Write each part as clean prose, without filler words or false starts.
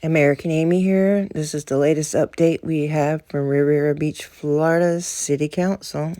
American Amy here. This is the latest update we have from Riviera Beach, Florida City Council.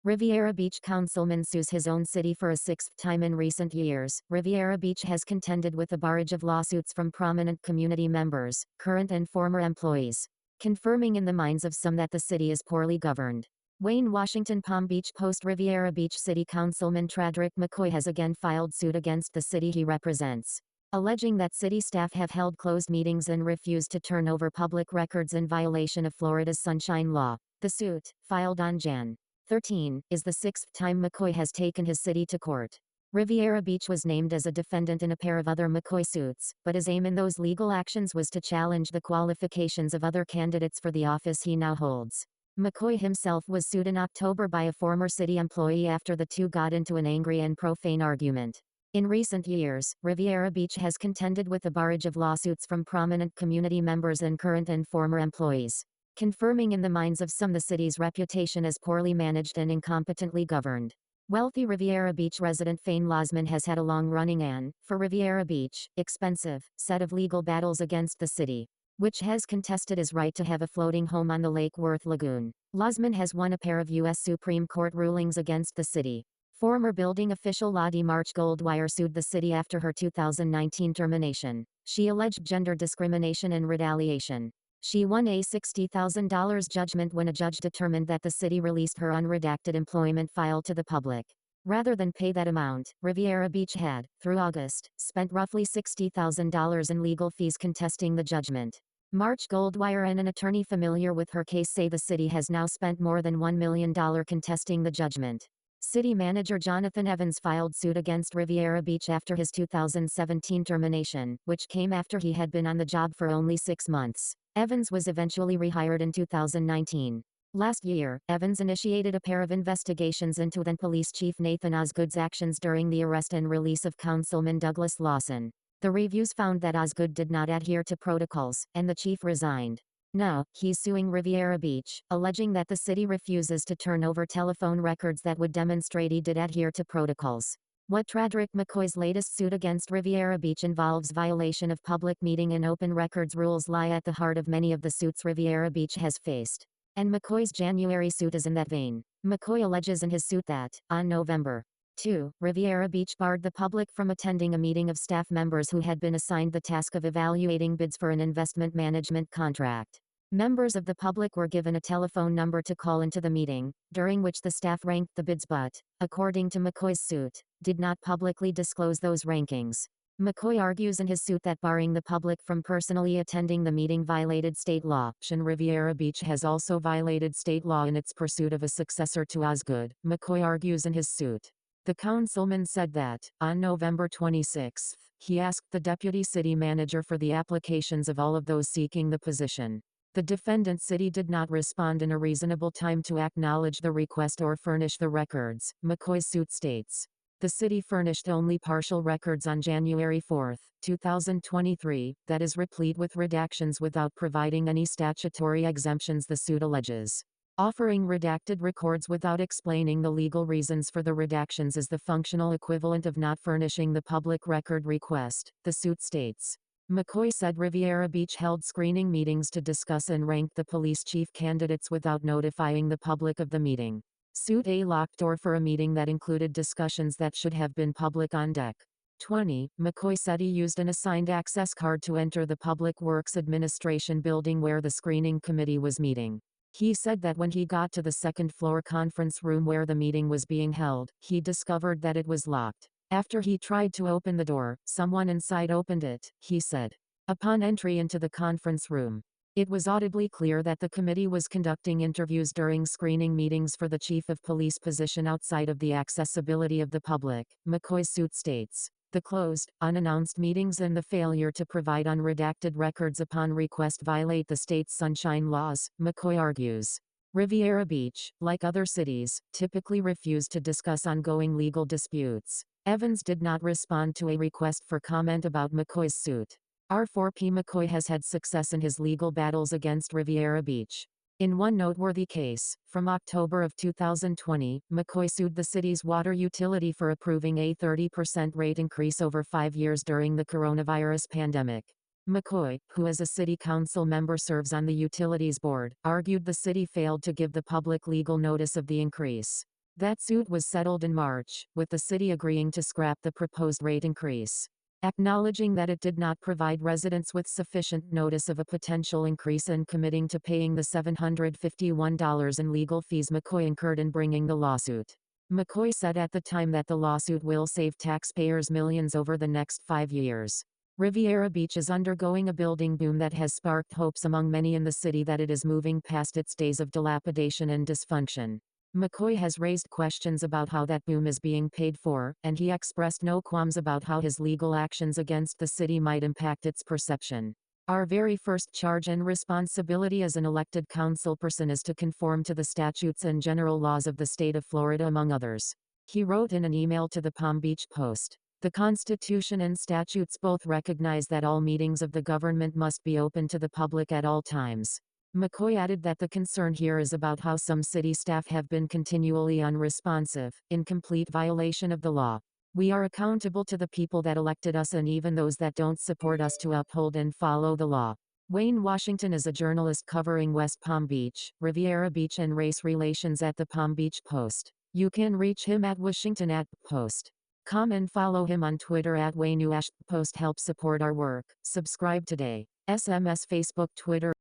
Riviera Beach councilman sues his own city for a sixth time in recent years. Riviera Beach has contended with a barrage of lawsuits from prominent community members, current and former employees, confirming in the minds of some that the city is poorly governed. Wayne Washington Palm Beach Post Riviera Beach City Councilman Tyrants McCoy has again filed suit against the city he represents, alleging that city staff have held closed meetings and refused to turn over public records in violation of Florida's Sunshine Law. The suit, filed on Jan. 13, is the sixth time McCoy has taken his city to court. Riviera Beach was named as a defendant in a pair of other McCoy suits, but his aim in those legal actions was to challenge the qualifications of other candidates for the office he now holds. McCoy himself was sued in October by a former city employee after the two got into an angry and profane argument. In recent years, Riviera Beach has contended with a barrage of lawsuits from prominent community members and current and former employees, confirming in the minds of some the city's reputation as poorly managed and incompetently governed. Wealthy Riviera Beach resident Fane Losman has had a long-running and, for Riviera Beach, expensive set of legal battles against the city, which has contested his right to have a floating home on the Lake Worth Lagoon. Losman has won a pair of U.S. Supreme Court rulings against the city. Former building official Lottie March Goldwire sued the city after her 2019 termination. She alleged gender discrimination and retaliation. She won a $60,000 judgment when a judge determined that the city released her unredacted employment file to the public. Rather than pay that amount, Riviera Beach had, through August, spent roughly $60,000 in legal fees contesting the judgment. March Goldwire and an attorney familiar with her case say the city has now spent more than $1 million contesting the judgment. City manager Jonathan Evans filed suit against Riviera Beach after his 2017 termination, which came after he had been on the job for only 6 months. Evans was eventually rehired in 2019. Last year, Evans initiated a pair of investigations into then Police Chief Nathan Osgood's actions during the arrest and release of Councilman Douglas Lawson. The reviews found that Osgood did not adhere to protocols, and the chief resigned. Now, he's suing Riviera Beach, alleging that the city refuses to turn over telephone records that would demonstrate he did adhere to protocols. What Tyrants McCoy's latest suit against Riviera Beach involves violation of public meeting and open records rules lie at the heart of many of the suits Riviera Beach has faced. And McCoy's January suit is in that vein. McCoy alleges in his suit that, on November 2, Riviera Beach barred the public from attending a meeting of staff members who had been assigned the task of evaluating bids for an investment management contract. Members of the public were given a telephone number to call into the meeting, during which the staff ranked the bids but, according to McCoy's suit, did not publicly disclose those rankings. McCoy argues in his suit that barring the public from personally attending the meeting violated state law. Riviera Beach has also violated state law in its pursuit of a successor to Osgood, McCoy argues in his suit. The councilman said that, on November 26, he asked the deputy city manager for the applications of all of those seeking the position. The defendant city did not respond in a reasonable time to acknowledge the request or furnish the records, McCoy's suit states. The city furnished only partial records on January 4, 2023, that is replete with redactions without providing any statutory exemptions, the suit alleges. Offering redacted records without explaining the legal reasons for the redactions is the functional equivalent of not furnishing the public record request, the suit states. McCoy said Riviera Beach held screening meetings to discuss and rank the police chief candidates without notifying the public of the meeting. Suit a locked door for a meeting that included discussions that should have been public on deck. 20. McCoy said he used an assigned access card to enter the Public Works Administration building where the screening committee was meeting. He said that when he got to the second-floor conference room where the meeting was being held, he discovered that it was locked. After he tried to open the door, someone inside opened it, he said. Upon entry into the conference room, it was audibly clear that the committee was conducting interviews during screening meetings for the chief of police position outside of the accessibility of the public, McCoy's suit states. The closed, unannounced meetings and the failure to provide unredacted records upon request violate the state's sunshine laws, McCoy argues. Riviera Beach, like other cities, typically refuse to discuss ongoing legal disputes. Evans did not respond to a request for comment about McCoy's suit. R4P McCoy has had success in his legal battles against Riviera Beach. In one noteworthy case, from October of 2020, McCoy sued the city's water utility for approving a 30% rate increase over 5 years during the coronavirus pandemic. McCoy, who as a city council member serves on the utilities board, argued the city failed to give the public legal notice of the increase. That suit was settled in March, with the city agreeing to scrap the proposed rate increase. Acknowledging that it did not provide residents with sufficient notice of a potential increase and committing to paying the $751 in legal fees McCoy incurred in bringing the lawsuit. McCoy said at the time that the lawsuit will save taxpayers millions over the next 5 years. Riviera Beach is undergoing a building boom that has sparked hopes among many in the city that it is moving past its days of dilapidation and dysfunction. McCoy has raised questions about how that boom is being paid for, and he expressed no qualms about how his legal actions against the city might impact its perception. Our very first charge and responsibility as an elected councilperson is to conform to the statutes and general laws of the state of Florida, among others. He wrote in an email to the Palm Beach Post. The Constitution and statutes both recognize that all meetings of the government must be open to the public at all times. McCoy added that the concern here is about how some city staff have been continually unresponsive, in complete violation of the law. We are accountable to the people that elected us and even those that don't support us to uphold and follow the law. Wayne Washington is a journalist covering West Palm Beach, Riviera Beach and race relations at the Palm Beach Post. You can reach him at Washington@Post. Come and follow him on Twitter @WayneUAsh. Post help support our work. Subscribe today. SMS, Facebook, Twitter.